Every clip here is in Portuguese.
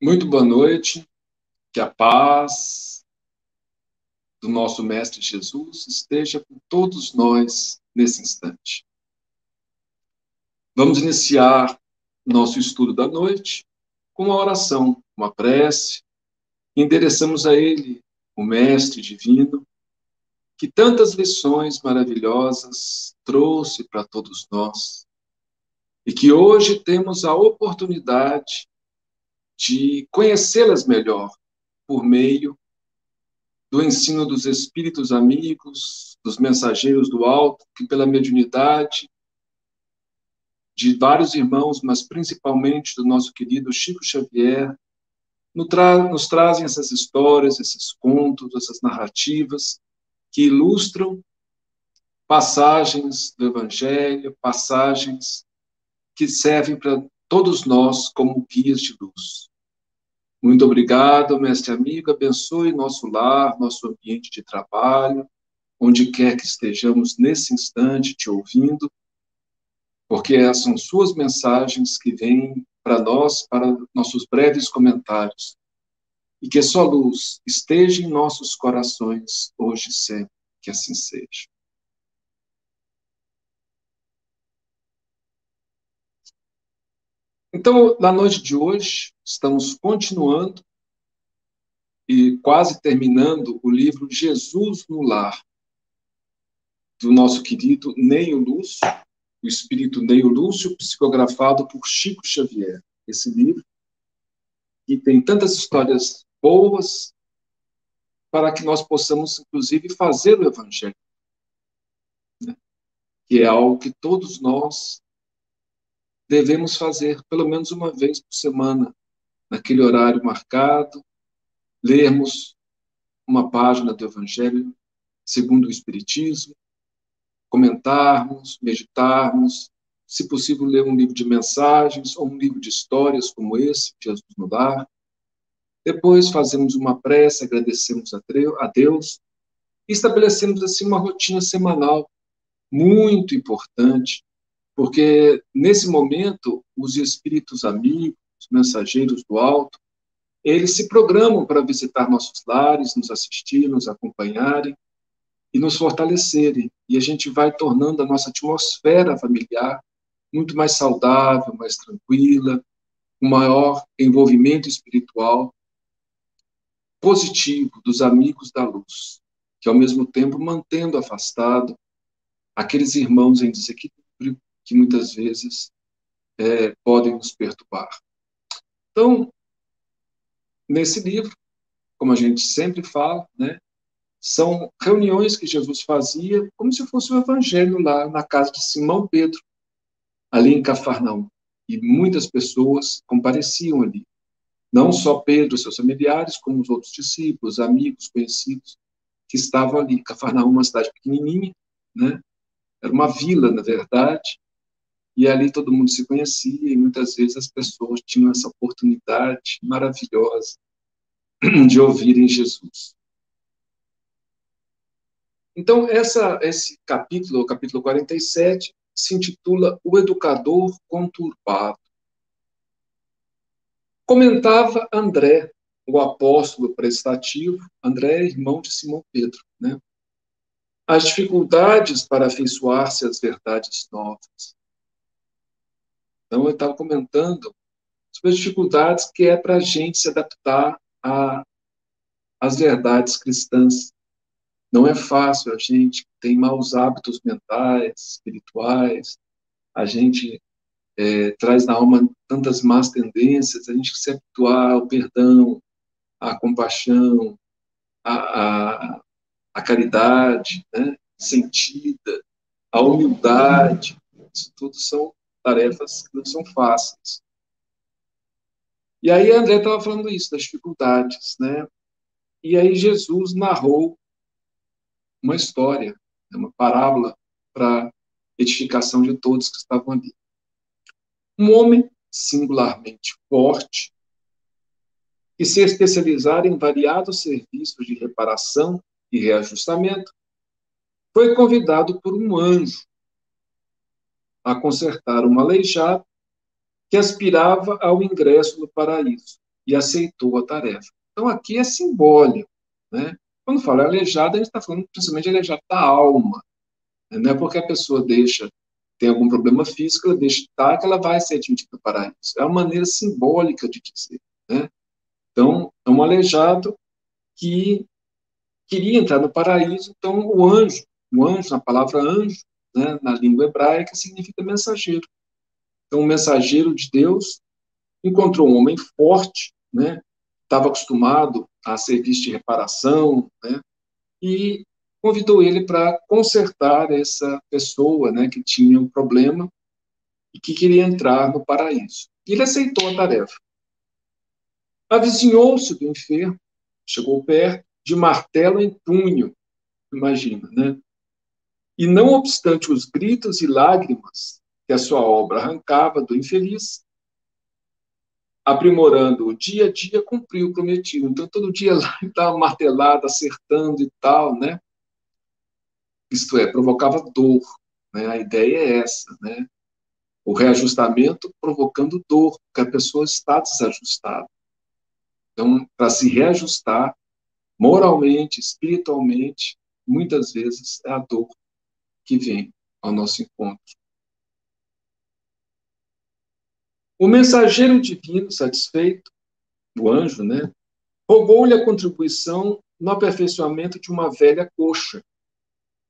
Muito boa noite, que a paz do nosso Mestre Jesus esteja com todos nós nesse instante. Vamos iniciar nosso estudo da noite com uma oração, uma prece, e endereçamos a Ele, o Mestre Divino, que tantas lições maravilhosas trouxe para todos nós, e que hoje temos a oportunidade de conhecê-las melhor por meio do ensino dos espíritos amigos, dos mensageiros do alto, que pela mediunidade de vários irmãos, mas principalmente do nosso querido Chico Xavier, nos trazem essas histórias, esses contos, essas narrativas que ilustram passagens do Evangelho, passagens que servem para todos nós como guias de luz. Muito obrigado, mestre amigo, abençoe nosso lar, nosso ambiente de trabalho, onde quer que estejamos nesse instante te ouvindo, porque essas são suas mensagens que vêm para nós, para nossos breves comentários, e que a sua luz esteja em nossos corações, hoje e sempre, que assim seja. Então, na noite de hoje, estamos continuando e quase terminando o livro Jesus no Lar, do nosso querido Neio Lúcio, o espírito Neio Lúcio, psicografado por Chico Xavier. Esse livro que tem tantas histórias boas para que nós possamos, inclusive, fazer o Evangelho, né? Que é algo que todos nós devemos fazer pelo menos uma vez por semana, naquele horário marcado, lermos uma página do Evangelho segundo o Espiritismo, comentarmos, meditarmos, se possível, ler um livro de mensagens ou um livro de histórias como esse, Jesus no Lar. Depois fazemos uma prece, agradecemos a Deus e estabelecemos assim uma rotina semanal muito importante, porque nesse momento os espíritos amigos, os mensageiros do alto, eles se programam para visitar nossos lares, nos assistir, nos acompanharem e nos fortalecerem. E a gente vai tornando a nossa atmosfera familiar muito mais saudável, mais tranquila, com maior envolvimento espiritual positivo dos amigos da luz, que ao mesmo tempo mantendo afastado aqueles irmãos em desequilíbrio que muitas vezes podem nos perturbar. Então, nesse livro, como a gente sempre fala, né, são reuniões que Jesus fazia como se fosse o evangelho lá na casa de Simão Pedro, ali em Cafarnaum. E muitas pessoas compareciam ali. Não só Pedro e seus familiares, como os outros discípulos, amigos, conhecidos, que estavam ali. Cafarnaum, uma cidade pequenininha, né? Era uma vila, na verdade, e ali todo mundo se conhecia, e muitas vezes as pessoas tinham essa oportunidade maravilhosa de ouvirem Jesus. Então, esse capítulo, o capítulo 47, se intitula O Educador Conturbado. Comentava André, o apóstolo prestativo, André, irmão de Simão Pedro, né? As dificuldades para afeiçoar-se às verdades novas. Então, eu estava comentando sobre as dificuldades que é para a gente se adaptar às verdades cristãs. Não é fácil, a gente tem maus hábitos mentais, espirituais, a gente traz na alma tantas más tendências, a gente se habituar ao perdão, à compaixão, à, à caridade, né, sentida, à humildade. Isso tudo são tarefas que não são fáceis. E aí André estava falando isso, das dificuldades, né? E aí Jesus narrou uma história, uma parábola para edificação de todos que estavam ali. Um homem singularmente forte, que se especializara em variados serviços de reparação e reajustamento, foi convidado por um anjo a consertar um aleijado que aspirava ao ingresso no paraíso. e aceitou a tarefa. Então, aqui é simbólico, né? Quando fala aleijado, a gente está falando principalmente aleijado da alma. Não é porque a pessoa tem algum problema físico, ela deixa de estar, que ela vai ser admitida no paraíso. É uma maneira simbólica de dizer, né? Então, é um aleijado que queria entrar no paraíso, então o anjo, na palavra anjo, né, na língua hebraica, significa mensageiro. Então, o mensageiro de Deus encontrou um homem forte, né, estava acostumado a serviço de reparação, né, e convidou ele para consertar essa pessoa, né, que tinha um problema e que queria entrar no paraíso. E ele aceitou a tarefa. Avizinhou-se do enfermo, chegou perto, de martelo em punho, imagina, né? E não obstante os gritos e lágrimas que a sua obra arrancava do infeliz, aprimorando-o dia a dia, cumpriu o prometido. Então, todo dia lá ele estava martelado, acertando e tal, né? Isto é, provocava dor, né? A ideia é essa, né? O reajustamento provocando dor, porque a pessoa está desajustada. Então, para se reajustar moralmente, espiritualmente, muitas vezes é a dor que vem ao nosso encontro. O mensageiro divino, satisfeito, o anjo, né, rogou-lhe a contribuição no aperfeiçoamento de uma velha coxa.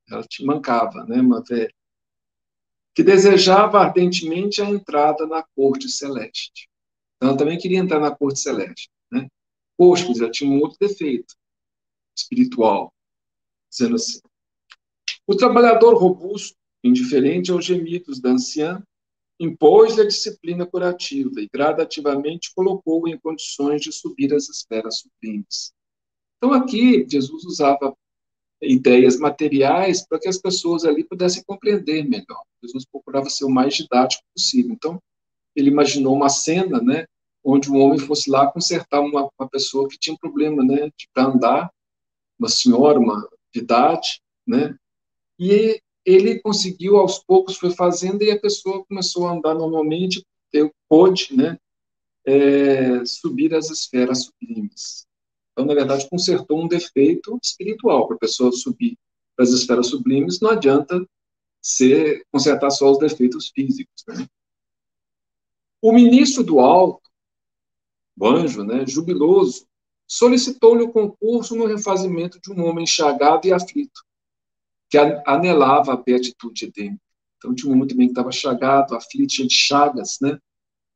Ela te mancava, né, uma velha, que desejava ardentemente a entrada na corte celeste. Então, ela também queria entrar na corte celeste, né? Coxa, já tinha um outro defeito espiritual, dizendo assim: o trabalhador robusto, indiferente aos gemidos da anciã, impôs-lhe a disciplina curativa e gradativamente colocou-o em condições de subir às esferas sublimes. Então, aqui, Jesus usava ideias materiais para que as pessoas ali pudessem compreender melhor. Jesus procurava ser o mais didático possível. Então, ele imaginou uma cena, né, onde um homem fosse lá consertar uma pessoa que tinha um problema, né, para andar, uma senhora, uma de idade, né, e ele conseguiu, aos poucos, foi fazendo, e a pessoa começou a andar normalmente, pôde, né, subir às esferas sublimes. Então, na verdade, consertou um defeito espiritual. Para a pessoa subir para as esferas sublimes, não adianta consertar só os defeitos físicos, né? O ministro do alto, o anjo, né, jubiloso, solicitou-lhe o concurso no refazimento de um homem chagado e aflito, que anelava a beatitude dele. Então, tinha um homem também que estava chagado, aflito, cheio de chagas, né?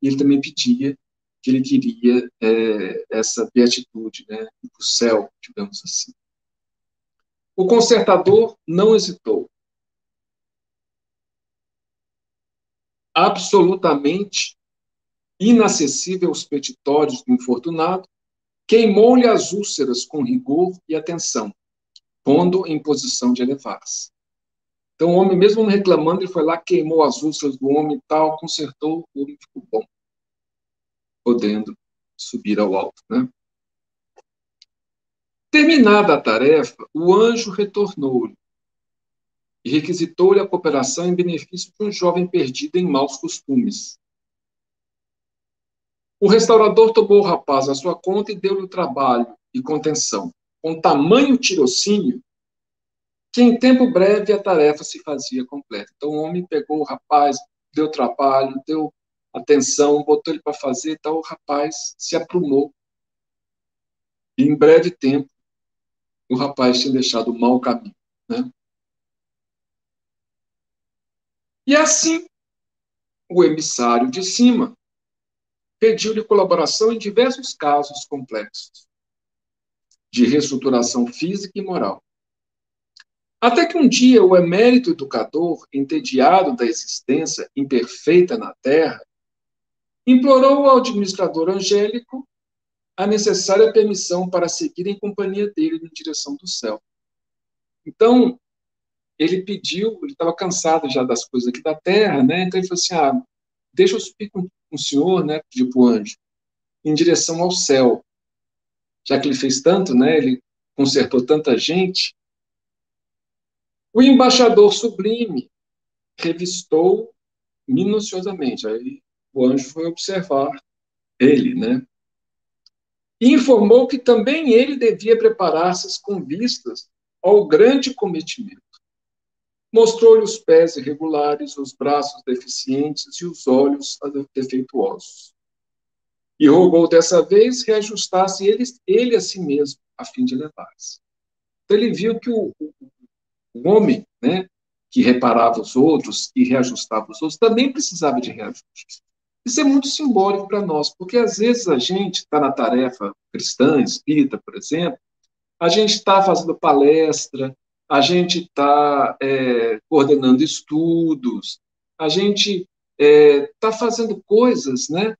E ele também pedia que ele queria essa beatitude, né, para o céu, digamos assim. O consertador não hesitou. Absolutamente inacessível aos petitórios do infortunado, queimou-lhe as úlceras com rigor e atenção, pondo em posição de elevar-se. Então, o homem, mesmo reclamando, ele foi lá, queimou as úlceras do homem e tal, consertou, o homem ficou bom, podendo subir ao alto, né? Terminada a tarefa, o anjo retornou-lhe e requisitou-lhe a cooperação em benefício de um jovem perdido em maus costumes. O restaurador tomou o rapaz à sua conta e deu-lhe o trabalho e contenção, com tamanho tirocínio, que em tempo breve a tarefa se fazia completa. Então o homem pegou o rapaz, deu trabalho, deu atenção, botou ele para fazer, então o rapaz se aprumou. E em breve tempo, o rapaz tinha deixado o mau caminho, né? E assim, o emissário de cima pediu-lhe colaboração em diversos casos complexos de reestruturação física e moral. Até que um dia o emérito educador, entediado da existência imperfeita na Terra, implorou ao administrador angélico a necessária permissão para seguir em companhia dele na direção do céu. Então, ele pediu, ele estava cansado já das coisas aqui da Terra, né? Então ele falou assim, deixa eu subir com o senhor, né? Pediu para o anjo, em direção ao céu. Já que ele fez tanto, né? Ele consertou tanta gente. O embaixador sublime revistou minuciosamente. Aí o anjo foi observar ele, né? e informou que também ele devia preparar-se com vistas ao grande cometimento. Mostrou-lhe os pés irregulares, os braços deficientes e os olhos defeituosos. E rogou dessa vez reajustasse ele a si mesmo, a fim de levar-se. Então ele viu que o homem, né, que reparava os outros e reajustava os outros, também precisava de reajuste. Isso é muito simbólico para nós, porque às vezes a gente está na tarefa cristã, espírita, por exemplo, a gente está fazendo palestra, a gente está coordenando estudos, a gente está fazendo coisas, né,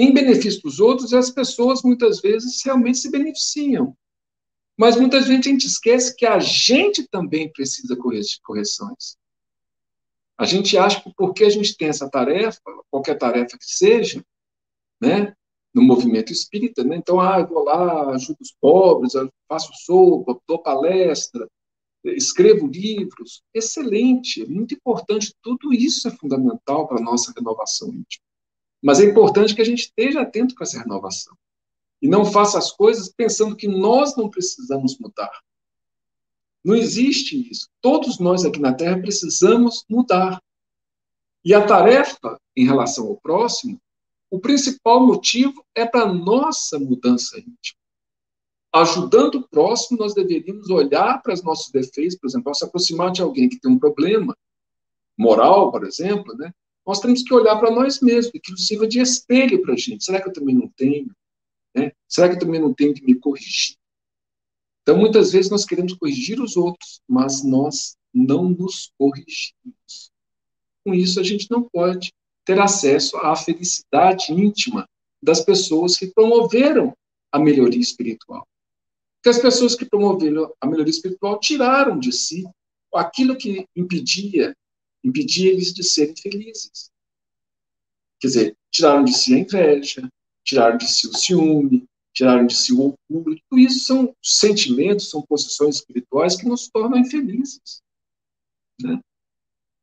em benefício dos outros, e as pessoas muitas vezes realmente se beneficiam. Mas muitas vezes a gente esquece que a gente também precisa corrigir correções. A gente acha que porque a gente tem essa tarefa, qualquer tarefa que seja, né, no movimento espírita, né, então, eu vou lá, ajudo os pobres, faço sopa, dou palestra, escrevo livros, excelente, é muito importante, tudo isso é fundamental para a nossa renovação íntima. Mas é importante que a gente esteja atento com essa renovação e não faça as coisas pensando que nós não precisamos mudar. Não existe isso. Todos nós aqui na Terra precisamos mudar. E a tarefa em relação ao próximo, o principal motivo é para a nossa mudança íntima. Ajudando o próximo, nós deveríamos olhar para os nossos defeitos, por exemplo, ao se aproximar de alguém que tem um problema moral, por exemplo, né? Nós temos que olhar para nós mesmos, que isso sirva de espelho para a gente. Será que eu também não tenho? Né? Será que eu também não tenho que me corrigir? Então, muitas vezes nós queremos corrigir os outros, mas nós não nos corrigimos. Com isso, a gente não pode ter acesso à felicidade íntima das pessoas que promoveram a melhoria espiritual. Porque as pessoas que promoveram a melhoria espiritual tiraram de si aquilo que impedia eles de serem felizes. Quer dizer, tiraram de si a inveja, tiraram de si o ciúme, tiraram de si o orgulho. Tudo isso são sentimentos, são posições espirituais que nos tornam infelizes. Né?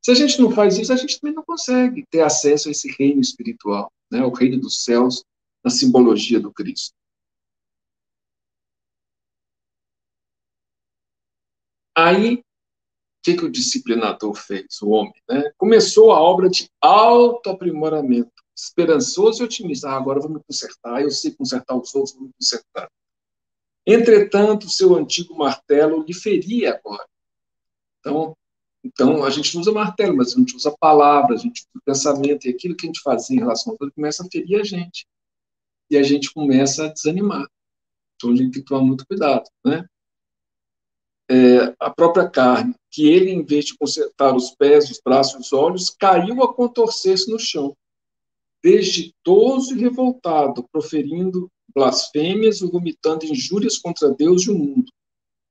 Se a gente não faz isso, a gente também não consegue ter acesso a esse reino espiritual, né? O reino dos céus, na simbologia do Cristo. Aí, o que o disciplinador fez, o homem? Né? Começou a obra de autoaprimoramento, esperançoso e otimista. Agora eu vou me consertar, eu sei consertar os outros, vou me consertar. Entretanto, seu antigo martelo lhe feria agora. Então, a gente não usa martelo, mas a gente usa palavras, a gente usa pensamento, e aquilo que a gente fazia em relação ao outro começa a ferir a gente. E a gente começa a desanimar. Então, a gente tem que tomar muito cuidado. Né? A própria carne, que ele, em vez de consertar os pés, os braços, os olhos, caiu a contorcer-se no chão, desditoso e revoltado, proferindo blasfêmias e vomitando injúrias contra Deus e o mundo.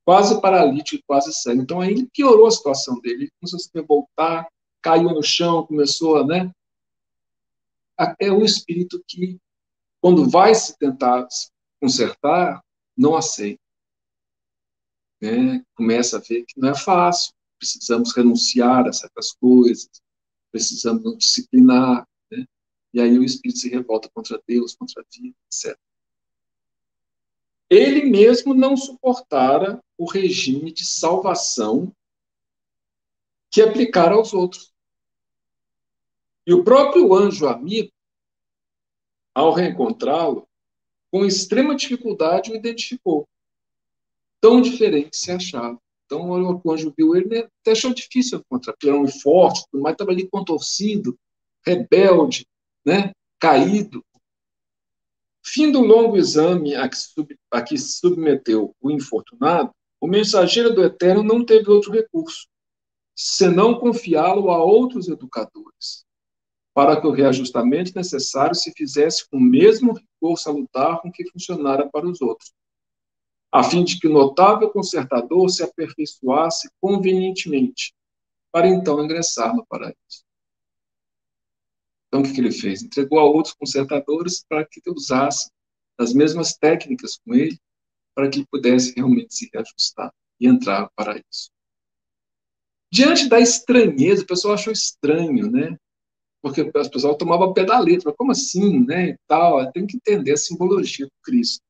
Quase paralítico e quase cego. Então, aí ele piorou a situação dele. Ele começou a se revoltar, caiu no chão, começou a... Né? É o espírito que, quando vai se tentar consertar, não aceita. Né? Começa a ver que não é fácil. Precisamos renunciar a certas coisas, precisamos nos disciplinar. Né? E aí o espírito se revolta contra Deus, contra a vida, etc. Ele mesmo não suportara o regime de salvação que aplicara aos outros. E o próprio anjo amigo, ao reencontrá-lo, com extrema dificuldade o identificou. Tão diferente se achava. Então, o anjo viu ele, né, até achou difícil encontrar, porque era um forte, mas estava ali contorcido, rebelde, né, caído. Fim do longo exame a que se submeteu o infortunado, o mensageiro do Eterno não teve outro recurso, senão confiá-lo a outros educadores, para que o reajustamento necessário se fizesse com o mesmo rigor salutar com que funcionara para os outros, a fim de que o notável consertador se aperfeiçoasse convenientemente, para então ingressar no paraíso. Então, o que ele fez? Entregou a outros consertadores para que usassem as mesmas técnicas com ele, para que ele pudesse realmente se reajustar e entrar no paraíso. Diante da estranheza, o pessoal achou estranho, né? porque as pessoas tomavam pé da letra, como assim, né, e tal, tem que entender a simbologia do Cristo.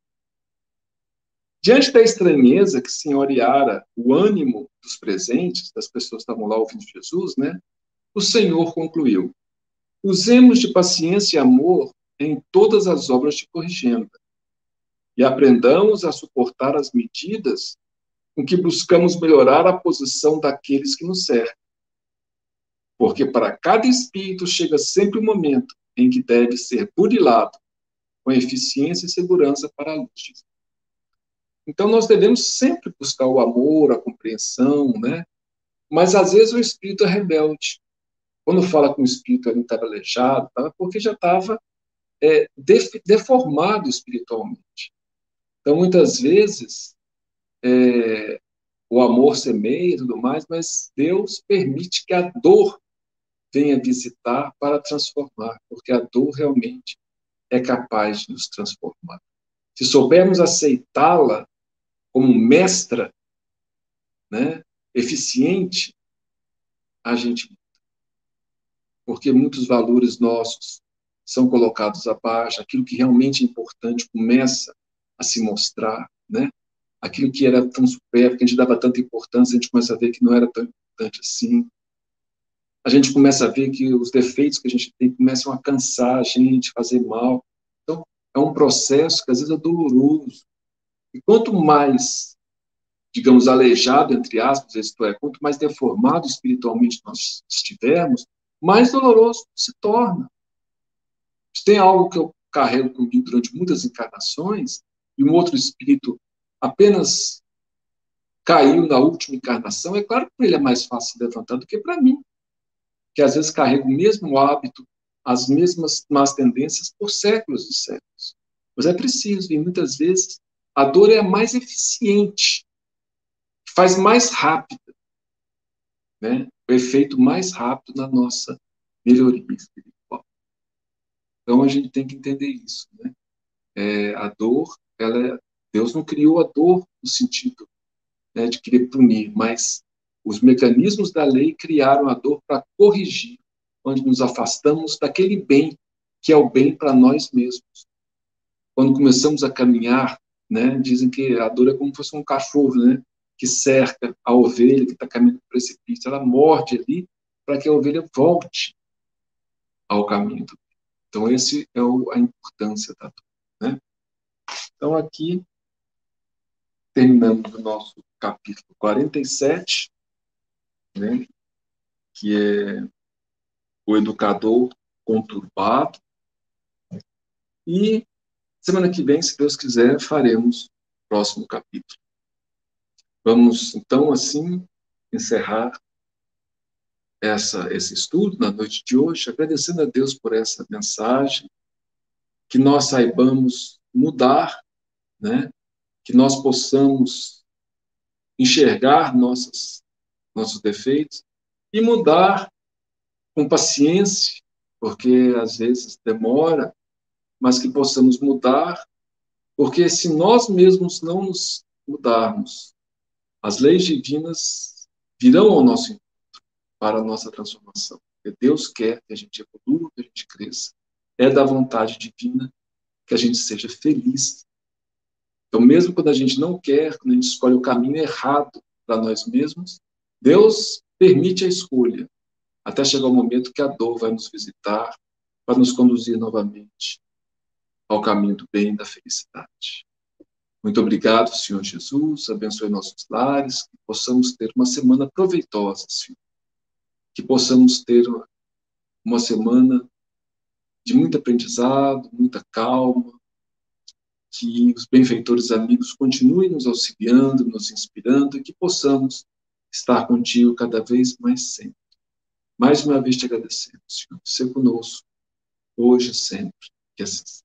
Diante da estranheza que senhoreara o ânimo dos presentes, das pessoas que estavam lá ouvindo Jesus, né, o Senhor concluiu: usemos de paciência e amor em todas as obras de corrigenda, e aprendamos a suportar as medidas com que buscamos melhorar a posição daqueles que nos cercam. Porque para cada espírito chega sempre um momento em que deve ser burilado com eficiência e segurança para a luz. Então, nós devemos sempre buscar o amor, a compreensão, né? Mas, às vezes, o espírito é rebelde. Quando fala com o espírito ele estava aleijado, porque já estava deformado espiritualmente. Então, muitas vezes, o amor semeia e tudo mais, mas Deus permite que a dor venha visitar para transformar, porque a dor realmente é capaz de nos transformar. Se soubermos aceitá-la como mestra, né, eficiente, a gente, porque muitos valores nossos são colocados abaixo, aquilo que realmente é importante começa a se mostrar, né? Aquilo que era tão supérfluo, que a gente dava tanta importância, a gente começa a ver que não era tão importante assim. A gente começa a ver que os defeitos que a gente tem começam a cansar a gente, fazer mal. Então, é um processo que às vezes é doloroso. E quanto mais, digamos, aleijado, entre aspas, isto é, quanto mais deformado espiritualmente nós estivermos, mais doloroso se torna. Se tem algo que eu carrego comigo durante muitas encarnações, e um outro espírito apenas caiu na última encarnação, é claro que para ele é mais fácil se levantar do que para mim, que às vezes carrega o mesmo hábito, as mesmas más tendências por séculos e séculos. Mas é preciso, e muitas vezes a dor é a mais eficiente, faz mais rápida, né? O efeito mais rápido na nossa melhoria espiritual. Então a gente tem que entender isso, né? A dor, Deus não criou a dor no sentido, né, de querer punir, mas os mecanismos da lei criaram a dor para corrigir, onde nos afastamos daquele bem que é o bem para nós mesmos. Quando começamos a caminhar, né, dizem que a dor é como se fosse um cachorro, né, que cerca a ovelha que está caminhando para o precipício. Ela morde ali para que a ovelha volte ao caminho. Então, esse é a importância da dor, né? Então, aqui terminamos o nosso capítulo 47, né, que é o educador conturbado. E semana que vem, se Deus quiser, faremos o próximo capítulo. Vamos, então, assim, encerrar esse estudo na noite de hoje, agradecendo a Deus por essa mensagem, que nós saibamos mudar, né? Que nós possamos enxergar nossos defeitos e mudar com paciência, porque às vezes demora, mas que possamos mudar, porque se nós mesmos não nos mudarmos, as leis divinas virão ao nosso encontro para a nossa transformação. Porque Deus quer que a gente evolua, que a gente cresça. É da vontade divina que a gente seja feliz. Então, mesmo quando a gente não quer, quando a gente escolhe o caminho errado para nós mesmos, Deus permite a escolha, até chegar o momento que a dor vai nos visitar, para nos conduzir novamente ao caminho do bem e da felicidade. Muito obrigado, Senhor Jesus, abençoe nossos lares, que possamos ter uma semana proveitosa, Senhor. Que possamos ter uma semana de muito aprendizado, muita calma, que os benfeitores amigos continuem nos auxiliando, nos inspirando, e que possamos estar contigo cada vez mais sempre. Mais uma vez te agradecemos, Senhor. Ser conosco, hoje e sempre. Que assim seja.